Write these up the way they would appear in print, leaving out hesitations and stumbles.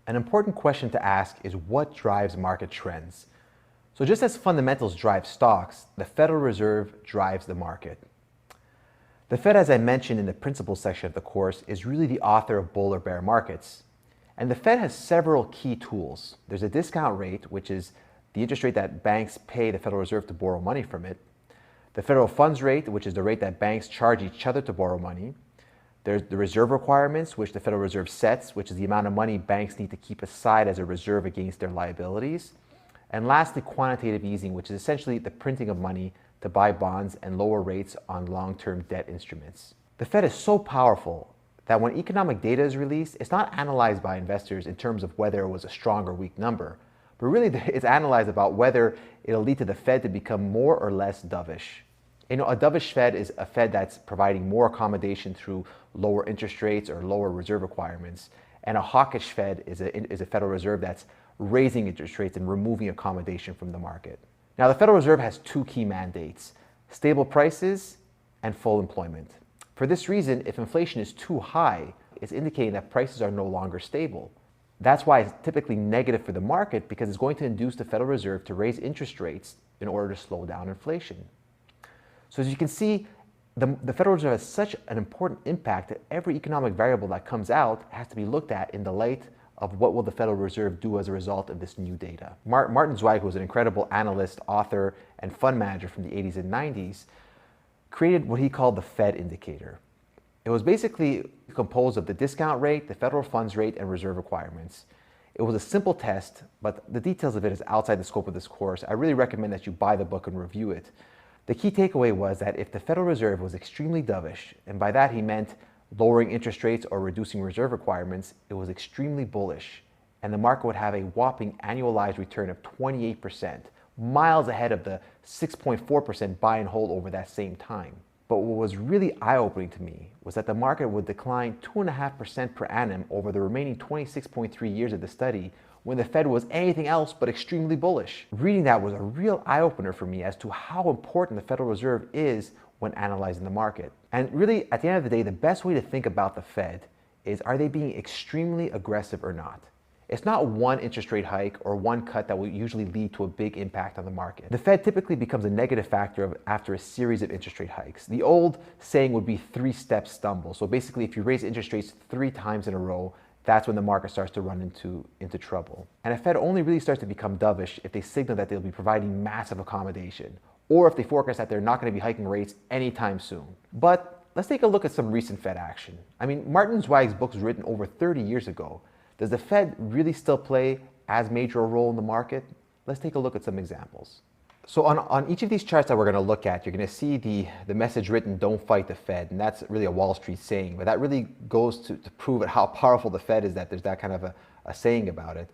An important question to ask is what drives market trends? So just as fundamentals drive stocks, the Federal Reserve drives the market. The Fed, as I mentioned in the principles section of the course, is really the author of bull or bear markets. And the Fed has several key tools. There's a discount rate, which is the interest rate that banks pay the Federal Reserve to borrow money from it. The federal funds rate, which is the rate that banks charge each other to borrow money. There's the reserve requirements, which the Federal Reserve sets, which is the amount of money banks need to keep aside as a reserve against their liabilities. And lastly, quantitative easing, which is essentially the printing of money to buy bonds and lower rates on long-term debt instruments. The Fed is so powerful that when economic data is released, it's not analyzed by investors in terms of whether it was a strong or weak number, but really it's analyzed about whether it'll lead to the Fed to become more or less dovish. A dovish Fed is a Fed that's providing more accommodation through lower interest rates or lower reserve requirements. And a hawkish Fed is a Federal Reserve that's raising interest rates and removing accommodation from the market. Now, the Federal Reserve has two key mandates: stable prices and full employment. For this reason, if inflation is too high, it's indicating that prices are no longer stable. That's why it's typically negative for the market, because it's going to induce the Federal Reserve to raise interest rates in order to slow down inflation. So as you can see, the Federal Reserve has such an important impact that every economic variable that comes out has to be looked at in the light of what will the Federal Reserve do as a result of this new data. Martin Zweig, who was an incredible analyst, author, and fund manager from the 80s and 90s, created what he called the Fed indicator. It was basically composed of the discount rate, the federal funds rate, and reserve requirements. It was a simple test, but the details of it is outside the scope of this course. I really recommend that you buy the book and review it. The key takeaway was that if the Federal Reserve was extremely dovish, and by that he meant lowering interest rates or reducing reserve requirements, it was extremely bullish, and the market would have a whopping annualized return of 28%, miles ahead of the 6.4% buy and hold over that same time. But what was really eye-opening to me was that the market would decline 2.5% per annum over the remaining 26.3 years of the study, when the Fed was anything else but extremely bullish. Reading that was a real eye-opener for me as to how important the Federal Reserve is when analyzing the market. And really, at the end of the day, the best way to think about the Fed is, are they being extremely aggressive or not? It's not one interest rate hike or one cut that will usually lead to a big impact on the market. The Fed typically becomes a negative factor after a series of interest rate hikes. The old saying would be three-step stumble. So basically, if you raise interest rates 3 times in a row, that's when the market starts to run into trouble. And a Fed only really starts to become dovish if they signal that they'll be providing massive accommodation, or if they forecast that they're not going to be hiking rates anytime soon. But let's take a look at some recent Fed action. I mean, Martin Zweig's book was written over 30 years ago. Does the Fed really still play as major a role in the market? Let's take a look at some examples. So on each of these charts that we're going to look at, you're going to see the message written, "Don't fight the Fed," and that's really a Wall Street saying, but that really goes to prove how powerful the Fed is, that there's that kind of a saying about it.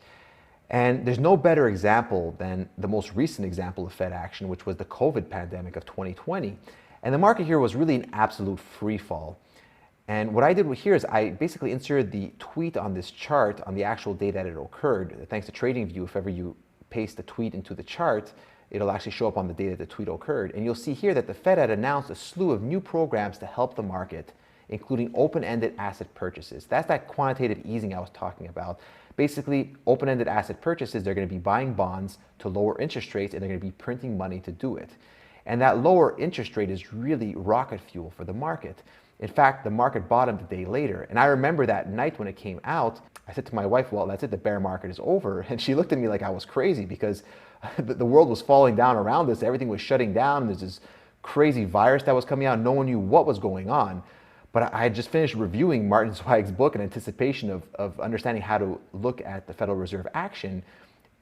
And there's no better example than the most recent example of Fed action, which was the COVID pandemic of 2020. And the market here was really an absolute free fall. And what I did here is I basically inserted the tweet on this chart on the actual day that it occurred. Thanks to TradingView, if ever you paste the tweet into the chart, it'll actually show up on the day that the tweet occurred. And you'll see here that the Fed had announced a slew of new programs to help the market, including open-ended asset purchases. That's that quantitative easing I was talking about. Basically, open-ended asset purchases, they're going to be buying bonds to lower interest rates, and they're going to be printing money to do it. And that lower interest rate is really rocket fuel for the market. In fact, the market bottomed a day later. And I remember that night when it came out, I said to my wife, well, that's it, the bear market is over. And she looked at me like I was crazy, because the world was falling down around us. Everything was shutting down. There's this crazy virus that was coming out. No one knew what was going on. But I had just finished reviewing Martin Zweig's book in anticipation of understanding how to look at the Federal Reserve action.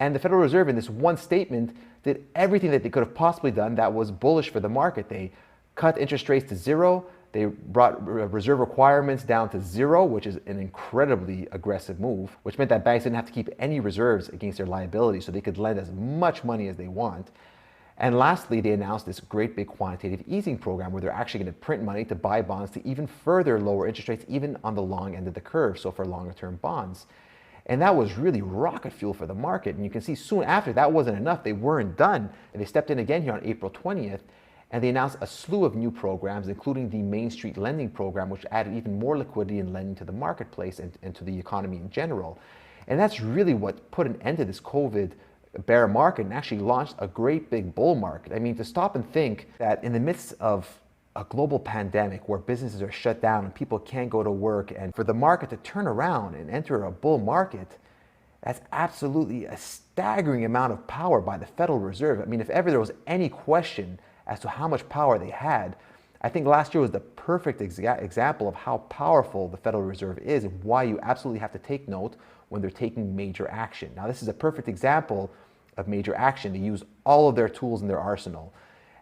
And the Federal Reserve, in this one statement, did everything that they could have possibly done that was bullish for the market. They cut interest rates to zero. They brought reserve requirements down to zero, which is an incredibly aggressive move, which meant that banks didn't have to keep any reserves against their liabilities, so they could lend as much money as they want. And lastly, they announced this great big quantitative easing program where they're actually going to print money to buy bonds to even further lower interest rates, even on the long end of the curve, so for longer term bonds. And that was really rocket fuel for the market. And you can see soon after that wasn't enough. They weren't done. And they stepped in again here on April 20th. And they announced a slew of new programs, including the Main Street lending program, which added even more liquidity and lending to the marketplace and to the economy in general. And that's really what put an end to this COVID bear market and actually launched a great big bull market. I mean, to stop and think that in the midst of a global pandemic where businesses are shut down and people can't go to work, and for the market to turn around and enter a bull market, that's absolutely a staggering amount of power by the Federal Reserve. I mean, if ever there was any question as to how much power they had, I think last year was the perfect example of how powerful the Federal Reserve is and why you absolutely have to take note when they're taking major action. Now, this is a perfect example of major action. They use all of their tools in their arsenal.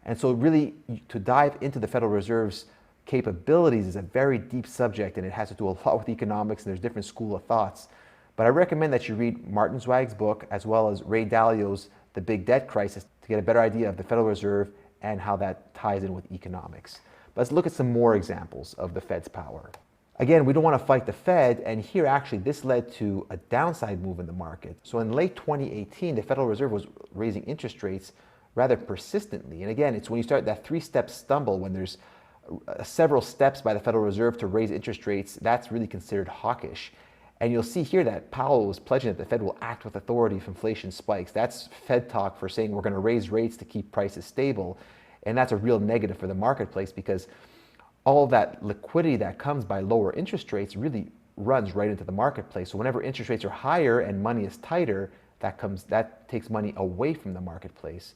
And so really, to dive into the Federal Reserve's capabilities is a very deep subject, and it has to do a lot with economics, and there's different school of thoughts. But I recommend that you read Martin Zweig's book as well as Ray Dalio's The Big Debt Crisis to get a better idea of the Federal Reserve and how that ties in with economics. But let's look at some more examples of the Fed's power. Again, we don't want to fight the Fed, and here actually this led to a downside move in the market. So in late 2018, the Federal Reserve was raising interest rates rather persistently. And again, it's when you start that three-step stumble, when there's several steps by the Federal Reserve to raise interest rates, that's really considered hawkish. And you'll see here that Powell was pledging that the Fed will act with authority if inflation spikes. That's Fed talk for saying we're going to raise rates to keep prices stable. And that's a real negative for the marketplace, because all that liquidity that comes by lower interest rates really runs right into the marketplace. So whenever interest rates are higher and money is tighter, that takes money away from the marketplace.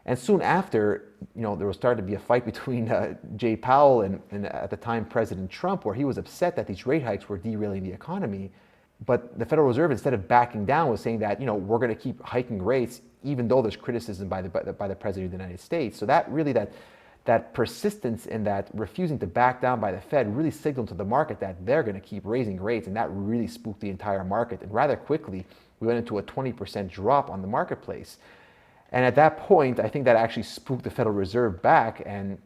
And soon after, there was started to be a fight between Jay Powell and at the time President Trump, where he was upset that these rate hikes were derailing the economy. But the Federal Reserve, instead of backing down, was saying that we're going to keep hiking rates even though there's criticism by the President of the United States. So that really that persistence and that refusing to back down by the Fed really signaled to the market that they're going to keep raising rates, and that really spooked the entire market. And rather quickly, we went into a 20% drop on the marketplace. And at that point, I think that actually spooked the Federal Reserve back. And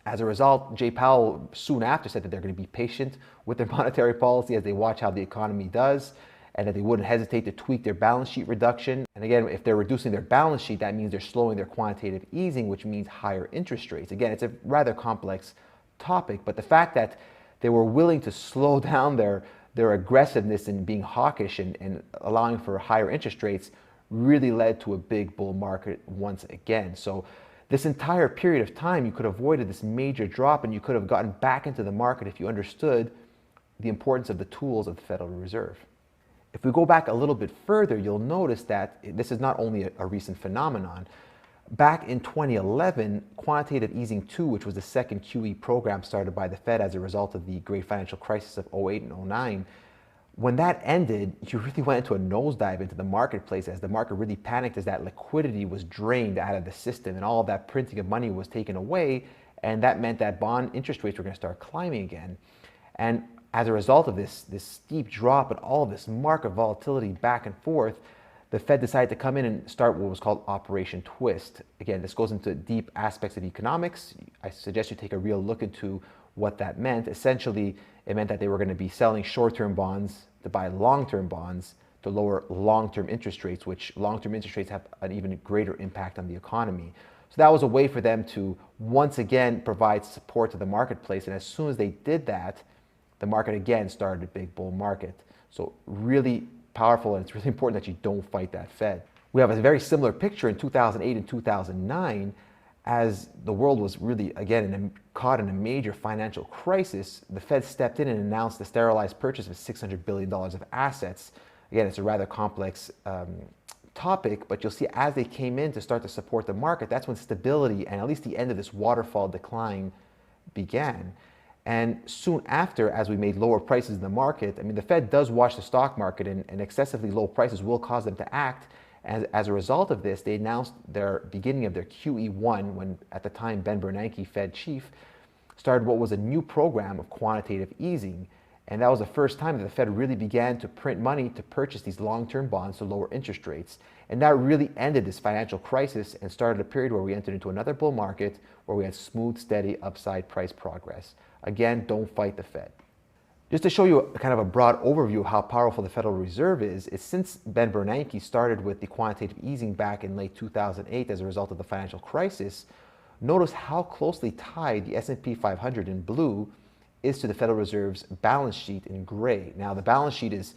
as a result, Jay Powell soon after said that they're going to be patient with their monetary policy as they watch how the economy does, and that they wouldn't hesitate to tweak their balance sheet reduction. And again, if they're reducing their balance sheet, that means they're slowing their quantitative easing, which means higher interest rates. Again, it's a rather complex topic, but the fact that they were willing to slow down their aggressiveness in being hawkish and allowing for higher interest rates really led to a big bull market once again. So this entire period of time, you could have avoided this major drop, and you could have gotten back into the market if you understood the importance of the tools of the Federal Reserve. If we go back a little bit further, you'll notice that this is not only a recent phenomenon. Back in 2011, quantitative easing 2, which was the second QE program started by the Fed as a result of the great financial crisis of 08 and 09, when that ended, you really went into a nosedive into the marketplace as the market really panicked as that liquidity was drained out of the system and all of that printing of money was taken away, and that meant that bond interest rates were going to start climbing again. And as a result of this steep drop and all of this market volatility back and forth, the Fed decided to come in and start what was called Operation Twist. Again, this goes into deep aspects of economics. I suggest you take a real look into what that meant. Essentially, it meant that they were going to be selling short-term bonds to buy long-term bonds to lower long-term interest rates, which long-term interest rates have an even greater impact on the economy. So that was a way for them to once again provide support to the marketplace. And as soon as they did that, the market again started a big bull market. So really powerful, and it's really important that you don't fight that Fed. We have a very similar picture in 2008 and 2009 as the world was really, again, caught in a major financial crisis. The Fed stepped in and announced the sterilized purchase of $600 billion of assets. Again, it's a rather complex topic, but you'll see as they came in to start to support the market, that's when stability and at least the end of this waterfall decline began. And soon after, as we made lower prices in the market, I mean, the Fed does watch the stock market, and excessively low prices will cause them to act. As a result of this, they announced their beginning of their QE1 when, at the time, Ben Bernanke, Fed chief, started what was a new program of quantitative easing. And that was the first time that the Fed really began to print money to purchase these long-term bonds to lower interest rates. And that really ended this financial crisis and started a period where we entered into another bull market where we had smooth, steady upside price progress. Again, don't fight the Fed. Just to show you kind of a broad overview of how powerful the Federal Reserve is since Ben Bernanke started with the quantitative easing back in late 2008 as a result of the financial crisis, notice how closely tied the S&P 500 in blue is to the Federal Reserve's balance sheet in gray. Now, the balance sheet is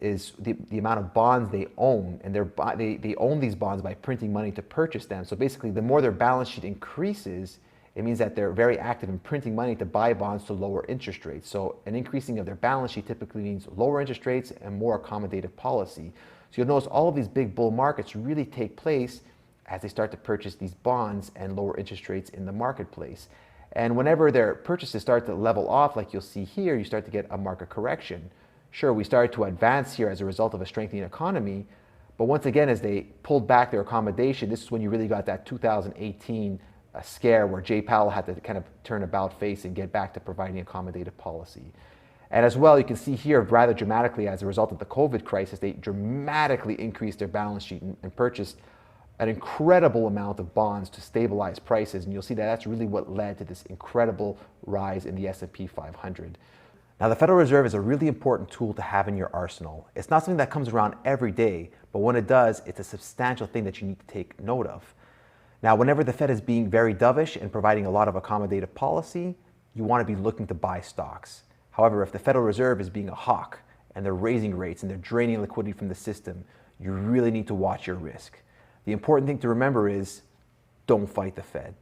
is the amount of bonds they own, and they own these bonds by printing money to purchase them. So basically, the more their balance sheet increases, it means that they're very active in printing money to buy bonds to lower interest rates. So an increasing of their balance sheet typically means lower interest rates and more accommodative policy. So you'll notice all of these big bull markets really take place as they start to purchase these bonds and lower interest rates in the marketplace. And whenever their purchases start to level off, like you'll see here, you start to get a market correction. Sure, we started to advance here as a result of a strengthening economy, but once again, as they pulled back their accommodation, this is when you really got that 2018 scare where Jay Powell had to kind of turn about face and get back to providing accommodative policy. And as well, you can see here rather dramatically as a result of the COVID crisis, they dramatically increased their balance sheet and purchased an incredible amount of bonds to stabilize prices. And you'll see that that's really what led to this incredible rise in the S&P 500. Now, the Federal Reserve is a really important tool to have in your arsenal. It's not something that comes around every day, but when it does, it's a substantial thing that you need to take note of. Now, whenever the Fed is being very dovish and providing a lot of accommodative policy, you want to be looking to buy stocks. However, if the Federal Reserve is being a hawk and they're raising rates and they're draining liquidity from the system, you really need to watch your risk. The important thing to remember is don't fight the Fed.